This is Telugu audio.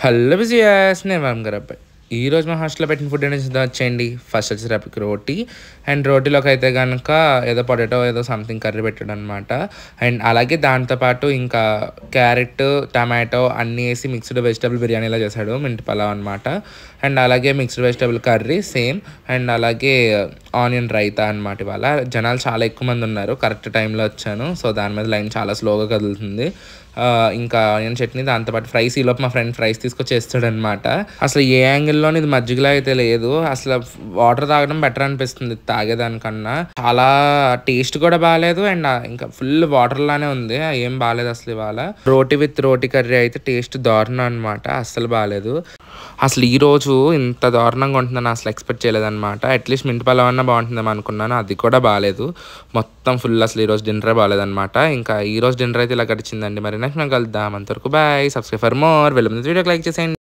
హలో బిజియాస్ నేను వంగరబ్బాయి. ఈరోజు మా హాస్టల్లో పెట్టిన ఫుడ్ అనేది వచ్చేయండి. ఫస్ట్ వచ్చేసరికి రోటీ అండ్ రోటీలోకి అయితే కనుక ఏదో పొటాటో ఏదో సంథింగ్ కర్రీ పెట్టాడు అనమాట. అండ్ అలాగే దాంతోపాటు ఇంకా క్యారెట్ టమాటో అన్నీ వేసి మిక్స్డ్ వెజిటబుల్ బిర్యానీలా చేశాడు, మింటి పలావ్ అనమాట. అండ్ అలాగే mixed vegetable curry same. And అలాగే ఆనియన్ రైతా అనమాట. ఇవాళ జనాలు చాలా ఎక్కువ మంది ఉన్నారు, కరెక్ట్ టైంలో వచ్చాను. సో దాని మీద లైన్ చాలా స్లోగా కదులుతుంది. ఇంకా ఆనియన్ చట్నీ, దాంతోపాటు ఫ్రైస్. ఈలోపు మా ఫ్రెండ్ ఫ్రైస్ తీసుకొచ్చి వేస్తాడనమాట. అసలు ఏ యాంగిల్లోని ఇది మజ్జిగలా అయితే లేదు, అసలు వాటర్ తాగడం బెటర్ అనిపిస్తుంది తాగేదానికన్నా. చాలా టేస్ట్ కూడా బాగాలేదు అండ్ ఇంకా ఫుల్ వాటర్ లానే ఉంది, ఏం బాగాలేదు అసలు. ఇవాళ రోటీ విత్ రోటీ కర్రీ అయితే టేస్ట్ దారుణం అనమాట, అస్సలు బాగాలేదు. అసలు ఈరోజు ఇంత దారుణంగా ఉంటుందని అసలు ఎక్స్పెక్ట్ చేయలేదన్నమాట. అట్లీస్ట్ మింటి పలావ్ అన్నా బాగుంటుందేమో అనుకున్నాను, అది కూడా బాగాలేదు. మొత్తం ఫుల్ అసలు ఈరోజు డిన్నరే బాగాలేదన్నమాట. ఇంకా ఈరోజు డిన్నర్ అయితే ఇలా గడిచిందండి. మరి నెక్స్ట్ మేము కలుద్దాం, అంతవరకు బాయ్. Subscribe for more. వెళ్ళి వీడియోకి లైక్ చేసేయండి.